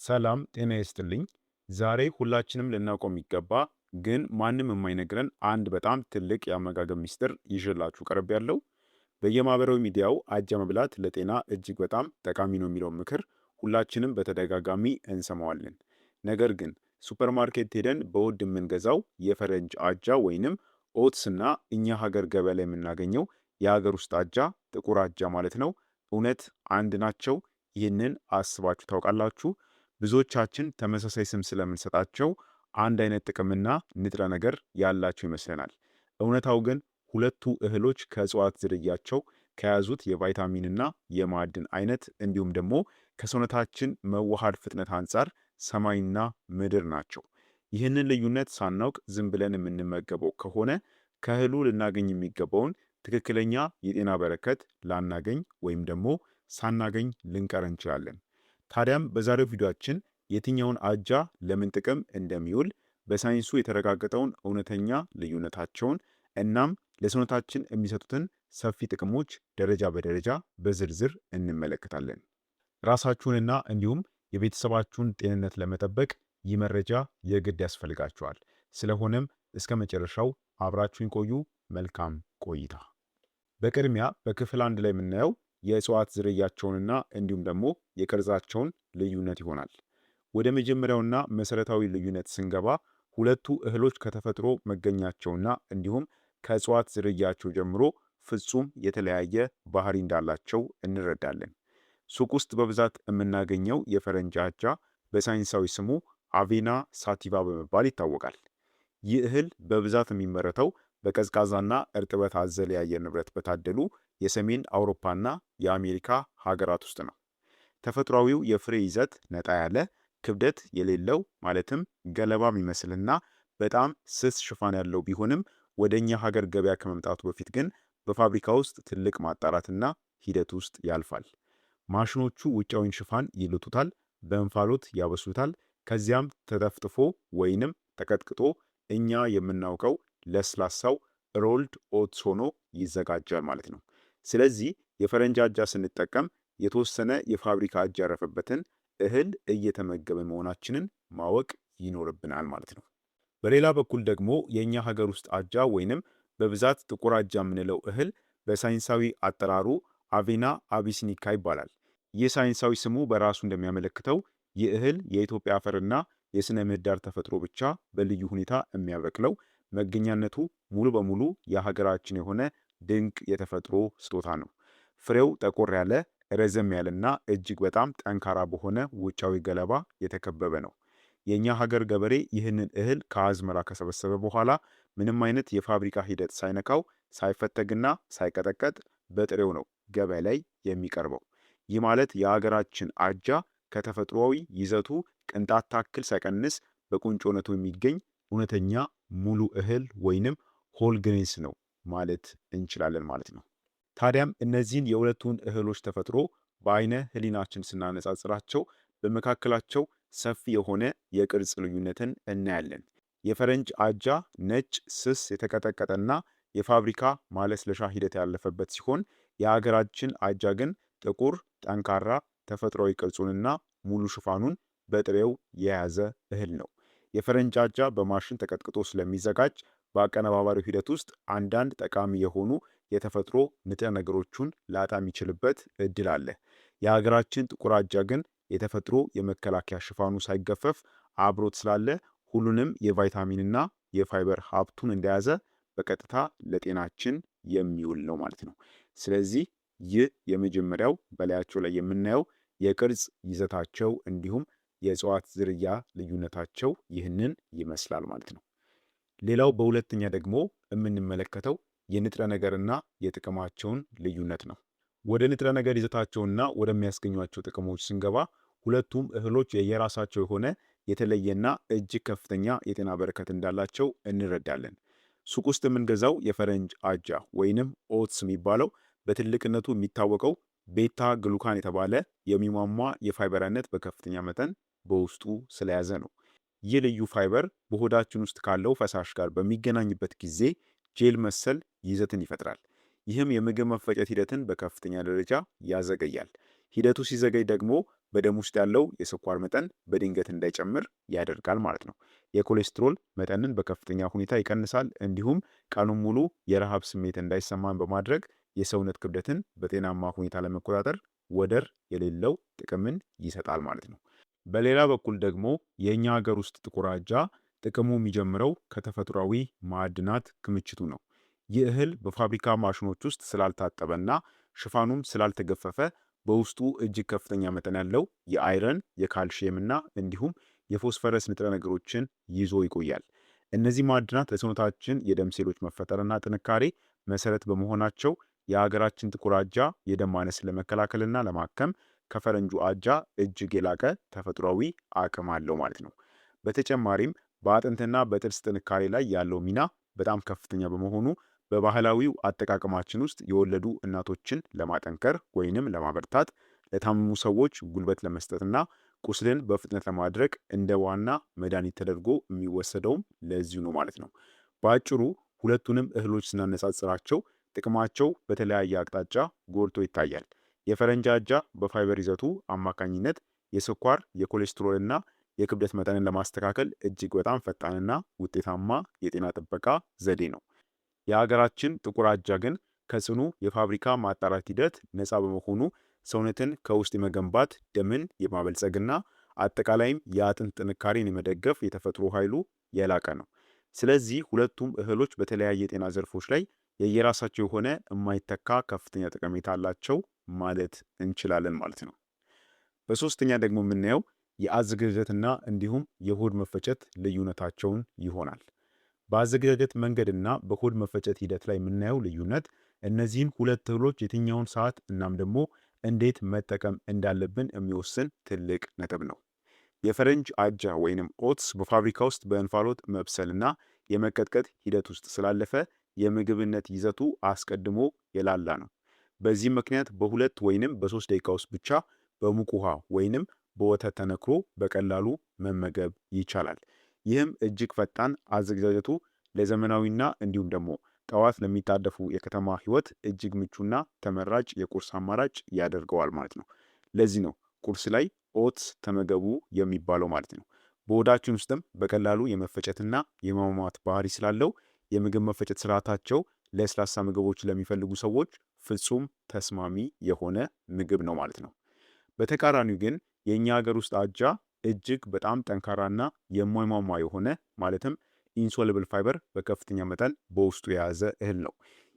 ሰላም ጤና ይስጥልኝ። ዛሬ ሁላችንም ልናውቀው የሚገባ ግን ማንም የማይነግረን አንድ በጣም ትልቅ የአመጋገብ ሚስጥር ይዤላችሁ ቀርብ ያለው በየማህበራዊ ሚዲያው አጃ መብላት ለጤና እጅግ በጣም ጠቃሚ ነው የሚለው ምክር ሁላችንም በተደጋጋሚ እንሰማዋለን። ነገር ግን ሱፐርማርኬት ሄደን በውድ የምንገዛው የፈረንጅ አጃ ወይንም ኦትስ እና እኛ ሀገር ገበያ ላይ የምናገኘው የሀገር ውስጥ አጃ ጥቁር አጃ ማለት ነው እውነት አንድ ናቸው? ይህንን አስባችሁ ታውቃላችሁ? ብዙዎቻችን ተመሳሳይ ስም ስለምንሰጣቸው አንድ አይነት ጥቅምና ንጥረ ነገር ያላቸው ይመስለናል። እውነታው ግን ሁለቱ እህሎች ከእጽዋት ዝርያቸው ከያዙት የቫይታሚንና የማዕድን አይነት እንዲሁም ደግሞ ከሰውነታችን መዋሃድ ፍጥነት አንጻር ሰማይና ምድር ናቸው። ይህንን ልዩነት ሳናውቅ ዝም ብለን የምንመገበው ከሆነ ከእህሉ ልናገኝ የሚገባውን ትክክለኛ የጤና በረከት ላናገኝ ወይም ደግሞ ሳናገኝ ልንቀር እንችላለን። ታዲያም በዛሬው ቪዲዮአችን የትኛውን አጃ ለምን ጥቅም እንደሚውል በሳይንሱ የተረጋገጠውን እውነተኛ ልዩነታቸውን እናም ለሰውነታችን የሚሰጡትን ሰፊ ጥቅሞች ደረጃ በደረጃ በዝርዝር እንመለከታለን። ራሳችሁንና እንዲሁም የቤተሰባችሁን ጤንነት ለመጠበቅ ይህ መረጃ የግድ ያስፈልጋችኋል። ስለሆነም እስከ መጨረሻው አብራችሁን ቆዩ። መልካም ቆይታ። በቅድሚያ በክፍል 1 ላይ የምናየው የእጽዋት ዝርያቸውንና እንዲሁም ደግሞ የቅርጻቸውን ልዩነት ይሆናል። ወደ መጀመሪያውና መሰረታዊ ልዩነት ስንገባ ሁለቱ እህሎች ከተፈጥሮ መገኛቸውና እንዲሁም ከእጽዋት ዝርያቸው ጀምሮ ፍጹም የተለያየ ባህሪ እንዳላቸው እንረዳለን። ሱቅ ውስጥ በብዛት የምናገኘው የፈረንጅ አጃ በሳይንሳዊ ስሙ አቬና ሳቲቫ በመባል ይታወቃል። ይህ እህል በብዛት የሚመረተው በቀዝቃዛና እርጥበት አዘል የአየር ንብረት በታደሉ የሰሜን አውሮፓና የአሜሪካ ሀገራት ውስጥ ነው። ተፈጥሯዊው የፍሬ ይዘት ነጣ ያለ ክብደት የሌለው ማለትም ገለባ የሚመስልና በጣም ስስ ሽፋን ያለው ቢሆንም ወደኛ ሀገር ገበያ ከመምጣቱ በፊት ግን በፋብሪካ ውስጥ ትልቅ ማጣራትና ሂደት ውስጥ ያልፋል። ማሽኖቹ ውጫዊን ሽፋን ይልጡታል፣ በእንፋሎት ያበሱታል። ከዚያም ተጠፍጥፎ ወይንም ተቀጥቅጦ እኛ የምናውቀው ለስላሳው ሮልድ ኦትስ ሆኖ ይዘጋጃል ማለት ነው። ስለዚህ የፈረንጅ አጃ ስንጠቀም የተወሰነ የፋብሪካ አጃ ያረፈበትን እህል እየተመገበን መሆናችንን ማወቅ ይኖርብናል ማለት ነው። በሌላ በኩል ደግሞ የኛ ሀገር ውስጥ አጃ ወይንም በብዛት ጥቁር አጃ የምንለው እህል በሳይንሳዊ አጠራሩ አቬና አቢሲኒካ ይባላል። ይህ ሳይንሳዊ ስሙ በራሱ እንደሚያመለክተው ይህ እህል የኢትዮጵያ አፈርና የስነ ምህዳር ተፈጥሮ ብቻ በልዩ ሁኔታ የሚያበቅለው መገኛነቱ ሙሉ በሙሉ የሀገራችን የሆነ ድንቅ የተፈጥሮ ስጦታ ነው። ፍሬው ጠቆር ያለ ረዘም ያለና እጅግ በጣም ጠንካራ በሆነ ውጫዊ ገለባ የተከበበ ነው። የኛ ሀገር ገበሬ ይህንን እህል ከአዝመራ ከሰበሰበ በኋላ ምንም አይነት የፋብሪካ ሂደት ሳይነካው ሳይፈተግና ሳይቀጠቀጥ በጥሬው ነው ገበያ ላይ የሚቀርበው። ይህ ማለት የሀገራችን አጃ ከተፈጥሯዊ ይዘቱ ቅንጣት ታክል ሳይቀንስ በቁንጮነቱ የሚገኝ እውነተኛ ሙሉ እህል ወይንም ሆል ግሬንስ ነው ማለት እንችላለን ማለት ነው። ታዲያም እነዚህን የሁለቱን እህሎች ተፈጥሮ በአይነ ህሊናችን ስናነጻጽራቸው በመካከላቸው ሰፊ የሆነ የቅርጽ ልዩነትን እናያለን። የፈረንጅ አጃ ነጭ፣ ስስ፣ የተቀጠቀጠና የፋብሪካ ማለስለሻ ሂደት ያለፈበት ሲሆን የሀገራችን አጃ ግን ጥቁር፣ ጠንካራ፣ ተፈጥሯዊ ቅርጹንና ሙሉ ሽፋኑን በጥሬው የያዘ እህል ነው። የፈረንጅ አጃ በማሽን ተቀጥቅጦ ስለሚዘጋጅ በአቀነባባሪው ሂደት ውስጥ አንዳንድ ጠቃሚ የሆኑ የተፈጥሮ ንጥረ ነገሮችን ላጣ የሚችልበት እድል አለ። የሀገራችን ጥቁር አጃ ግን የተፈጥሮ የመከላከያ ሽፋኑ ሳይገፈፍ አብሮት ስላለ ሁሉንም የቫይታሚንና የፋይበር ሀብቱን እንደያዘ በቀጥታ ለጤናችን የሚውል ነው ማለት ነው። ስለዚህ ይህ የመጀመሪያው በላያቸው ላይ የምናየው የቅርጽ ይዘታቸው እንዲሁም የእጽዋት ዝርያ ልዩነታቸው ይህንን ይመስላል ማለት ነው። ሌላው በሁለተኛ ደግሞ የምንመለከተው የንጥረ ነገርና የጥቅማቸውን ልዩነት ነው። ወደ ንጥረ ነገር ይዘታቸውና ወደሚያስገኟቸው ጥቅሞች ስንገባ ሁለቱም እህሎች የየራሳቸው የሆነ የተለየና እጅግ ከፍተኛ የጤና በረከት እንዳላቸው እንረዳለን። ሱቅ ውስጥ የምንገዛው የፈረንጅ አጃ ወይንም ኦትስ የሚባለው በትልቅነቱ የሚታወቀው ቤታ ግሉካን የተባለ የሚሟሟ የፋይበር አይነት በከፍተኛ መጠን በውስጡ ስለያዘ ነው። ይህ ልዩ ፋይበር በሆዳችን ውስጥ ካለው ፈሳሽ ጋር በሚገናኝበት ጊዜ ጄል መሰል ይዘትን ይፈጥራል። ይህም የምግብ መፈጨት ሂደትን በከፍተኛ ደረጃ ያዘገያል። ሂደቱ ሲዘገይ ደግሞ በደም ውስጥ ያለው የስኳር መጠን በድንገት እንዳይጨምር ያደርጋል ማለት ነው። የኮሌስትሮል መጠንን በከፍተኛ ሁኔታ ይቀንሳል። እንዲሁም ቀኑን ሙሉ የረሃብ ስሜት እንዳይሰማን በማድረግ የሰውነት ክብደትን በጤናማ ሁኔታ ለመቆጣጠር ወደር የሌለው ጥቅምን ይሰጣል ማለት ነው። በሌላ በኩል ደግሞ የእኛ ሀገር ውስጥ ጥቁር አጃ ጥቅሙ የሚጀምረው ከተፈጥሯዊ ማዕድናት ክምችቱ ነው። ይህ እህል በፋብሪካ ማሽኖች ውስጥ ስላልታጠበና ሽፋኑም ስላልተገፈፈ በውስጡ እጅግ ከፍተኛ መጠን ያለው የአይረን፣ የካልሽየም እና እንዲሁም የፎስፈረስ ንጥረ ነገሮችን ይዞ ይቆያል። እነዚህ ማዕድናት ለሰውነታችን የደም ሴሎች መፈጠርና ጥንካሬ መሰረት በመሆናቸው የሀገራችን ጥቁር አጃ የደም ማነስን ለመከላከልና ለማከም ከፈረንጁ አጃ እጅግ የላቀ ተፈጥሯዊ አቅም አለው ማለት ነው። በተጨማሪም በአጥንትና በጥርስ ጥንካሬ ላይ ያለው ሚና በጣም ከፍተኛ በመሆኑ በባህላዊው አጠቃቀማችን ውስጥ የወለዱ እናቶችን ለማጠንከር ወይንም ለማበርታት፣ ለታመሙ ሰዎች ጉልበት ለመስጠትና ቁስልን በፍጥነት ለማድረግ እንደ ዋና መድኃኒት ተደርጎ የሚወሰደውም ለዚሁ ነው ማለት ነው። በአጭሩ ሁለቱንም እህሎች ስናነጻጽራቸው ጥቅማቸው በተለያየ አቅጣጫ ጎልቶ ይታያል። የፈረንጅ አጃ በፋይበር ይዘቱ አማካኝነት የስኳር፣ የኮሌስትሮል እና የክብደት መጠንን ለማስተካከል እጅግ በጣም ፈጣንና ውጤታማ የጤና ጥበቃ ዘዴ ነው። የሀገራችን ጥቁር አጃ ግን ከጽኑ የፋብሪካ ማጣራት ሂደት ነፃ በመሆኑ ሰውነትን ከውስጥ የመገንባት ደምን የማበልጸግና አጠቃላይም የአጥንት ጥንካሬን የመደገፍ የተፈጥሮ ኃይሉ የላቀ ነው። ስለዚህ ሁለቱም እህሎች በተለያየ የጤና ዘርፎች ላይ የየራሳቸው የሆነ የማይተካ ከፍተኛ ጠቀሜታ አላቸው ማለት እንችላለን ማለት ነው። በሶስተኛ ደግሞ የምናየው የአዘገጃጀትና እንዲሁም የሆድ መፈጨት ልዩነታቸውን ይሆናል። በአዘገጃጀት መንገድና በሆድ መፈጨት ሂደት ላይ የምናየው ልዩነት እነዚህን ሁለት እህሎች የትኛውን ሰዓት እናም ደግሞ እንዴት መጠቀም እንዳለብን የሚወስን ትልቅ ነጥብ ነው። የፈረንጅ አጃ ወይንም ኦትስ በፋብሪካ ውስጥ በእንፋሎት መብሰልና የመቀጥቀጥ ሂደት ውስጥ ስላለፈ የምግብነት ይዘቱ አስቀድሞ የላላ ነው። በዚህም ምክንያት በሁለት ወይንም በሶስት ደቂቃ ውስጥ ብቻ በሙቅ ውሃ ወይንም በወተት ተነክሮ በቀላሉ መመገብ ይቻላል። ይህም እጅግ ፈጣን አዘገጃጀቱ ለዘመናዊና እንዲሁም ደግሞ ጠዋት ለሚጣደፉ የከተማ ህይወት እጅግ ምቹና ተመራጭ የቁርስ አማራጭ ያደርገዋል ማለት ነው። ለዚህ ነው ቁርስ ላይ ኦትስ ተመገቡ የሚባለው ማለት ነው። በሆዳችን ውስጥም በቀላሉ የመፈጨትና የማሟሟት ባህሪ ስላለው የምግብ መፈጨት ስርዓታቸው ለስላሳ ምግቦች ለሚፈልጉ ሰዎች ፍጹም ተስማሚ የሆነ ምግብ ነው ማለት ነው። በተቃራኒው ግን የእኛ ሀገር ውስጥ አጃ እጅግ በጣም ጠንካራና የማይሟሟ የሆነ ማለትም ኢንሶሉብል ፋይበር በከፍተኛ መጠን በውስጡ የያዘ እህል ነው።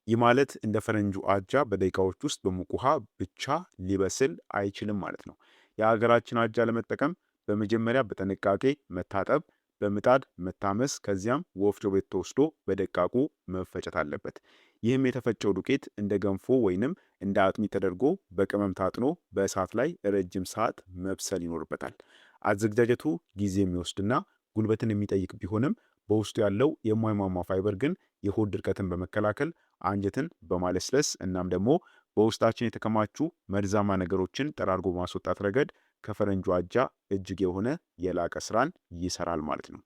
ይህ ማለት እንደ ፈረንጁ አጃ በደቂቃዎች ውስጥ በሙቅ ውሃ ብቻ ሊበስል አይችልም ማለት ነው። የሀገራችን አጃ ለመጠቀም በመጀመሪያ በጥንቃቄ መታጠብ፣ በምጣድ መታመስ፣ ከዚያም ወፍጮ ቤት ተወስዶ በደቃቁ መፈጨት አለበት። ይህም የተፈጨው ዱቄት እንደ ገንፎ ወይንም እንደ አጥሚት ተደርጎ በቅመም ታጥኖ በእሳት ላይ ረጅም ሰዓት መብሰል ይኖርበታል። አዘገጃጀቱ ጊዜ የሚወስድና ጉልበትን የሚጠይቅ ቢሆንም በውስጡ ያለው የማይሟሟ ፋይበር ግን የሆድ ድርቀትን በመከላከል አንጀትን በማለስለስ እናም ደግሞ በውስጣችን የተከማቹ መርዛማ ነገሮችን ጠራርጎ በማስወጣት ረገድ ከፈረንጁ አጃ እጅግ የሆነ የላቀ ስራን ይሰራል ማለት ነው።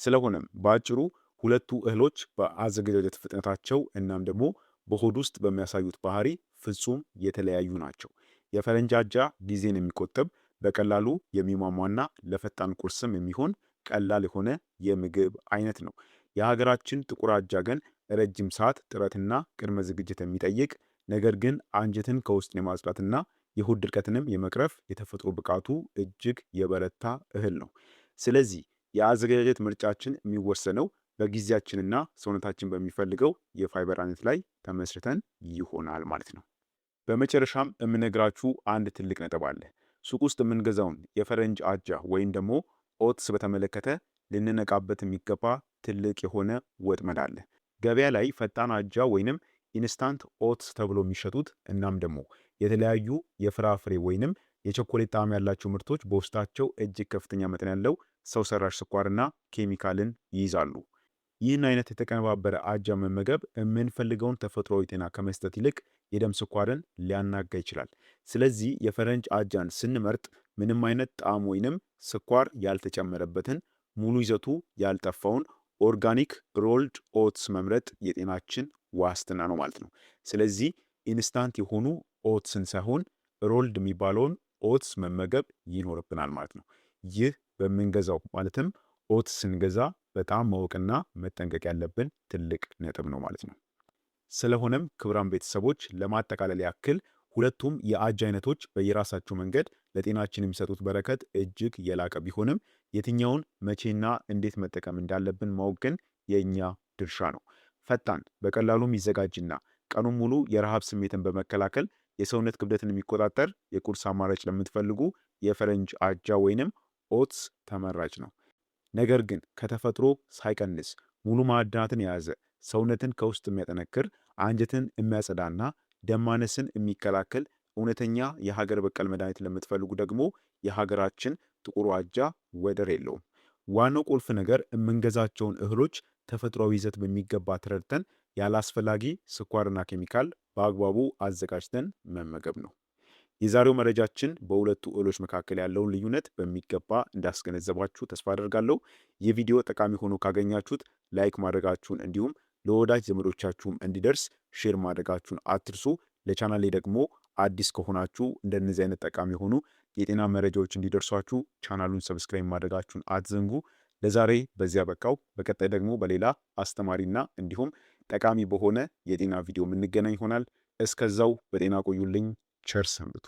ስለሆነም በአጭሩ ሁለቱ እህሎች በአዘገጃጀት ፍጥነታቸው እናም ደግሞ በሆድ ውስጥ በሚያሳዩት ባህሪ ፍጹም የተለያዩ ናቸው። የፈረንጅ አጃ ጊዜን የሚቆጥብ በቀላሉ የሚሟሟና ለፈጣን ቁርስም የሚሆን ቀላል የሆነ የምግብ አይነት ነው። የሀገራችን ጥቁር አጃ ግን ረጅም ሰዓት ጥረትና ቅድመ ዝግጅት የሚጠይቅ ነገር ግን አንጀትን ከውስጥ የማጽዳትና የሆድ ድርቀትንም የመቅረፍ የተፈጥሮ ብቃቱ እጅግ የበረታ እህል ነው። ስለዚህ የአዘገጃጀት ምርጫችን የሚወሰነው በጊዜያችንና ሰውነታችን በሚፈልገው የፋይበር አይነት ላይ ተመስርተን ይሆናል ማለት ነው። በመጨረሻም የምነግራችሁ አንድ ትልቅ ነጥብ አለ። ሱቅ ውስጥ የምንገዛውን የፈረንጅ አጃ ወይም ደግሞ ኦትስ በተመለከተ ልንነቃበት የሚገባ ትልቅ የሆነ ወጥመድ አለ። ገበያ ላይ ፈጣን አጃ ወይንም ኢንስታንት ኦትስ ተብሎ የሚሸጡት እናም ደግሞ የተለያዩ የፍራፍሬ ወይንም የቸኮሌት ጣዕም ያላቸው ምርቶች በውስጣቸው እጅግ ከፍተኛ መጠን ያለው ሰው ሰራሽ ስኳርና ኬሚካልን ይይዛሉ። ይህን አይነት የተቀነባበረ አጃ መመገብ የምንፈልገውን ተፈጥሯዊ ጤና ከመስጠት ይልቅ የደም ስኳርን ሊያናጋ ይችላል። ስለዚህ የፈረንጅ አጃን ስንመርጥ ምንም አይነት ጣዕም ወይንም ስኳር ያልተጨመረበትን ሙሉ ይዘቱ ያልጠፋውን ኦርጋኒክ ሮልድ ኦትስ መምረጥ የጤናችን ዋስትና ነው ማለት ነው። ስለዚህ ኢንስታንት የሆኑ ኦትስን ሳይሆን ሮልድ የሚባለውን ኦትስ መመገብ ይኖርብናል ማለት ነው። ይህ በምንገዛው ማለትም ኦትስ ስንገዛ በጣም ማወቅና መጠንቀቅ ያለብን ትልቅ ነጥብ ነው ማለት ነው። ስለሆነም ክቡራን ቤተሰቦች ለማጠቃለል ያክል ሁለቱም የአጃ አይነቶች በየራሳቸው መንገድ ለጤናችን የሚሰጡት በረከት እጅግ የላቀ ቢሆንም የትኛውን መቼና እንዴት መጠቀም እንዳለብን ማወቅ ግን የእኛ ድርሻ ነው። ፈጣን በቀላሉ የሚዘጋጅና ቀኑን ሙሉ የረሃብ ስሜትን በመከላከል የሰውነት ክብደትን የሚቆጣጠር የቁርስ አማራጭ ለምትፈልጉ የፈረንጅ አጃ ወይንም ኦትስ ተመራጭ ነው። ነገር ግን ከተፈጥሮ ሳይቀንስ ሙሉ ማዕድናትን የያዘ ሰውነትን ከውስጥ የሚያጠነክር አንጀትን የሚያጸዳና ደም ማነስን የሚከላከል እውነተኛ የሀገር በቀል መድኃኒት ለምትፈልጉ ደግሞ የሀገራችን ጥቁሩ አጃ ወደር የለውም። ዋናው ቁልፍ ነገር የምንገዛቸውን እህሎች ተፈጥሯዊ ይዘት በሚገባ ተረድተን ያለ አስፈላጊ ስኳርና ኬሚካል በአግባቡ አዘጋጅተን መመገብ ነው። የዛሬው መረጃችን በሁለቱ እህሎች መካከል ያለውን ልዩነት በሚገባ እንዳስገነዘባችሁ ተስፋ አደርጋለሁ። ይህ ቪዲዮ ጠቃሚ ሆኖ ካገኛችሁት ላይክ ማድረጋችሁን እንዲሁም ለወዳጅ ዘመዶቻችሁም እንዲደርስ ሼር ማድረጋችሁን አትርሱ። ለቻናሌ ደግሞ አዲስ ከሆናችሁ እንደነዚህ አይነት ጠቃሚ የሆኑ የጤና መረጃዎች እንዲደርሷችሁ ቻናሉን ሰብስክራይብ ማድረጋችሁን አትዘንጉ። ለዛሬ በዚያ በቃው። በቀጣይ ደግሞ በሌላ አስተማሪና እንዲሁም ጠቃሚ በሆነ የጤና ቪዲዮ የምንገናኝ ይሆናል። እስከዛው በጤና ቆዩልኝ። ቸር ሰንብቱ።